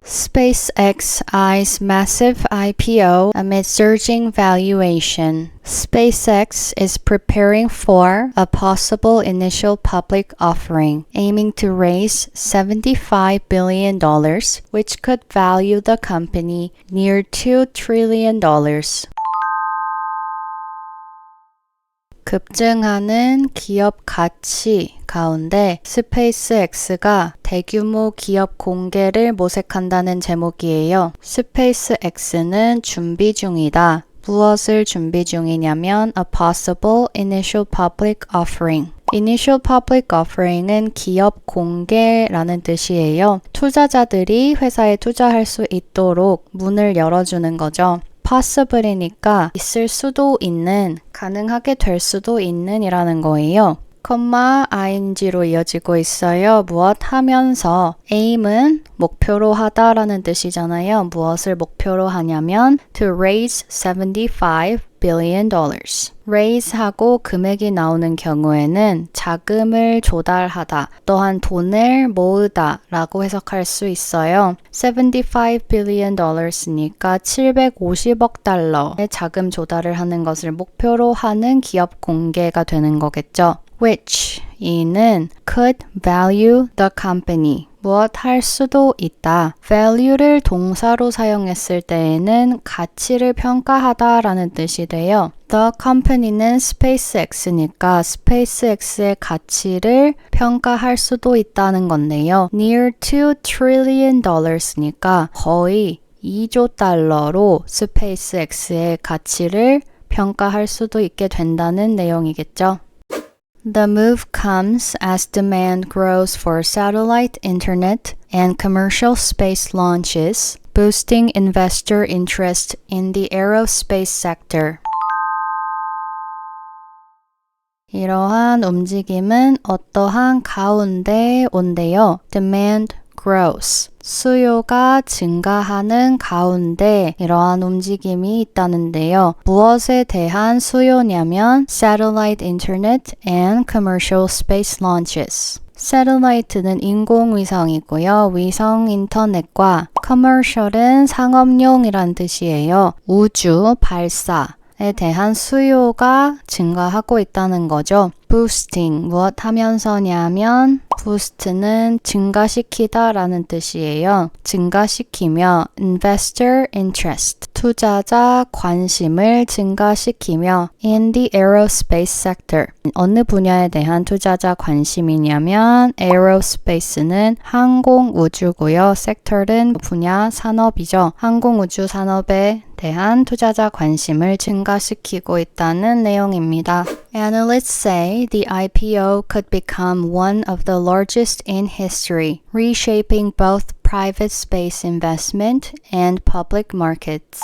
SpaceX eyes massive IPO amid surging valuation. SpaceX is preparing for a possible initial public offering, aiming to raise $75 billion, which could value the company near $2 trillion. 급증하는 기업 가치 가운데 스페이스X가 대규모 기업 공개를 모색한다는 제목이에요. 스페이스X는 준비 중이다. 무엇을 준비 중이냐면 a possible initial public offering. Initial Public Offering은 기업 공개라는 뜻이에요. 투자자들이 회사에 투자할 수 있도록 문을 열어주는 거죠. possible이니까 있을 수도 있는, 가능하게 될 수도 있는 이라는 거예요. ing로 이어지고 있어요. 무엇 하면서 aim은 목표로 하다라는 뜻이잖아요. 무엇을 목표로 하냐면 to raise $75 billion. raise하고 금액이 나오는 경우에는 자금을 조달하다, 또한 돈을 모으다 라고 해석할 수 있어요. $75 billion이니까 750억 달러의 자금 조달을 하는 것을 목표로 하는 기업 공개가 되는 거겠죠. which 이는 could value the company. 무엇 할 수도 있다. value를 동사로 사용했을 때에는 가치를 평가하다 라는 뜻이 돼요. The company는 SpaceX니까 SpaceX의 가치를 평가할 수도 있다는 건데요. Near $2 trillion,니까 거의 2조 달러로 SpaceX의 가치를 평가할 수도 있게 된다는 내용이겠죠. The move comes as demand grows for satellite internet and commercial space launches, boosting investor interest in the aerospace sector. 이러한 움직임은 어떠한 가운데 온데요. Demand grows. 수요가 증가하는 가운데 이러한 움직임이 있다는데요. 무엇에 대한 수요냐면 Satellite Internet and Commercial Space Launches. Satellite는 인공위성이고요. 위성 인터넷과 Commercial은 상업용이란 뜻이에요. 우주 발사에 대한 수요가 증가하고 있다는 거죠. Boosting, 무엇 하면서냐면 boost는 증가시키다 라는 뜻이에요. 증가시키며 investor interest, 투자자 관심을 증가시키며 in the aerospace sector, 어느 분야에 대한 투자자 관심이냐면 aerospace는 항공우주고요. sector는 분야 산업이죠. 항공우주 산업에 대한 투자자 관심을 증가시키고 있다는 내용입니다. Analysts say the IPO could become one of the largest in history, reshaping both private space investment and public markets.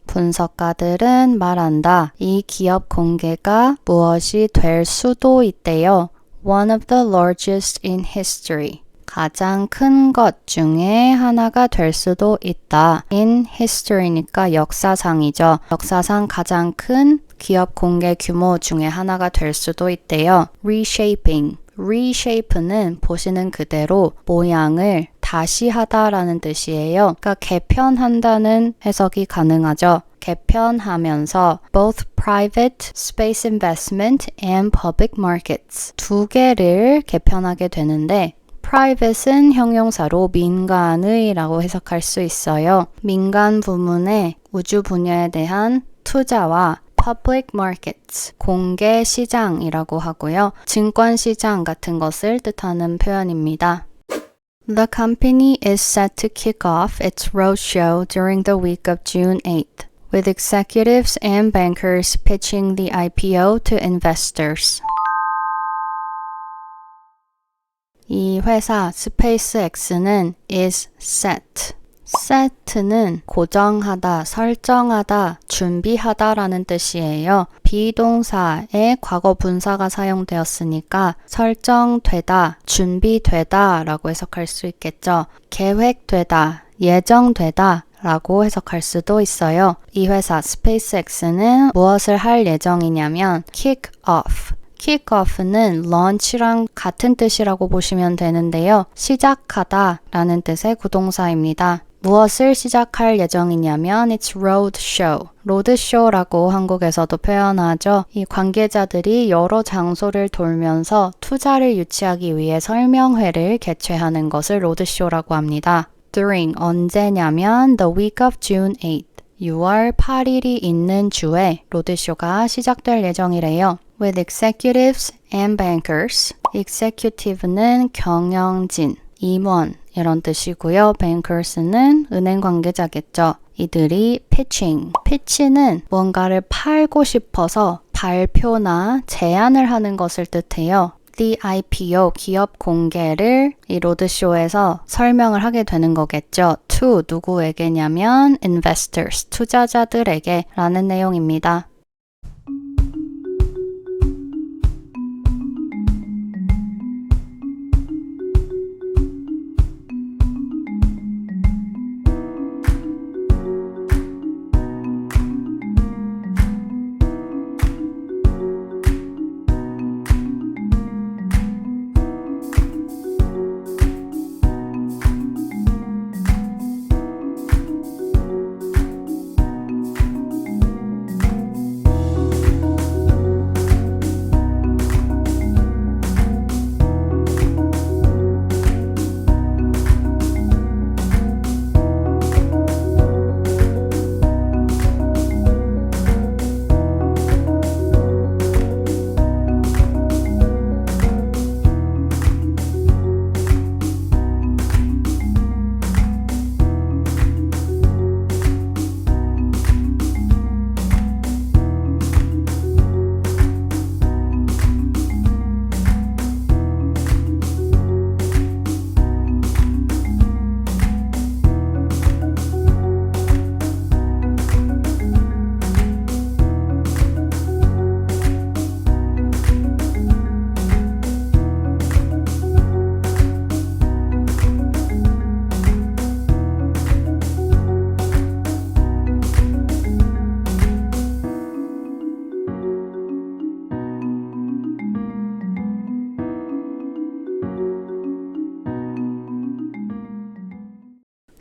분석가들은 말한다. 이 기업 공개가 무엇이 될 수도 있대요. One of the largest in history. 가장 큰 것 중에 하나가 될 수도 있다. In history니까 역사상이죠. 역사상 가장 큰 기업 공개 규모 중에 하나가 될 수도 있대요. Reshaping. Reshape는 보시는 그대로 모양을 다시 하다라는 뜻이에요. 그러니까 개편한다는 해석이 가능하죠. 개편하면서 both private space investment and public markets 두 개를 개편하게 되는데 private은 형용사로 민간의 라고 해석할 수 있어요. 민간 부문의 우주 분야에 대한 투자와 public markets, 공개 시장이라고 하고요. 증권 시장 같은 것을 뜻하는 표현입니다. The company is set to kick off its roadshow during the week of June 8th, with executives and bankers pitching the IPO to investors. 이 회사 스페이스X는 is set. set는 고정하다, 설정하다, 준비하다 라는 뜻이에요. 비동사의 과거 분사가 사용되었으니까 설정되다, 준비되다 라고 해석할 수 있겠죠. 계획되다, 예정되다 라고 해석할 수도 있어요. 이 회사 SpaceX는 무엇을 할 예정이냐면 kick off. kick off는 launch랑 같은 뜻이라고 보시면 되는데요. 시작하다 라는 뜻의 구동사입니다. 무엇을 시작할 예정이냐면 it's roadshow. 로드쇼라고 한국에서도 표현하죠. 이 관계자들이 여러 장소를 돌면서 투자를 유치하기 위해 설명회를 개최하는 것을 로드쇼라고 합니다. during 언제냐면 the week of June 8th. 6월 8일이 있는 주에 로드쇼가 시작될 예정이래요. with executives and bankers. executive는 경영진, 임원 이런 뜻이고요. bankers는 은행 관계자겠죠. 이들이 pitch는 뭔가를 팔고 싶어서 발표나 제안을 하는 것을 뜻해요. The IPO, 기업 공개를 이 로드쇼에서 설명을 하게 되는 거겠죠. to 누구에게냐면 investors, 투자자들에게 라는 내용입니다.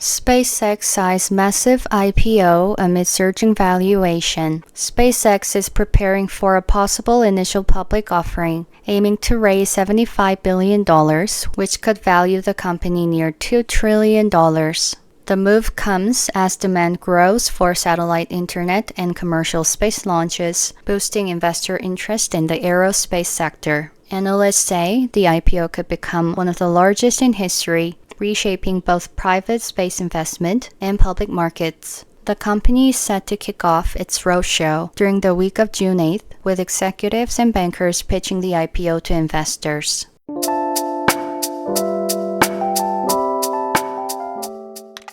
SpaceX size massive IPO amid surging valuation. SpaceX is preparing for a possible initial public offering, aiming to raise $75 billion, which could value the company near $2 trillion. The move comes as demand grows for satellite internet and commercial space launches, boosting investor interest in the aerospace sector. Analysts say the IPO could become one of the largest in history, reshaping both private space investment and public markets. The company is set to kick off its roadshow during the week of June 8th, with executives and bankers pitching the IPO to investors.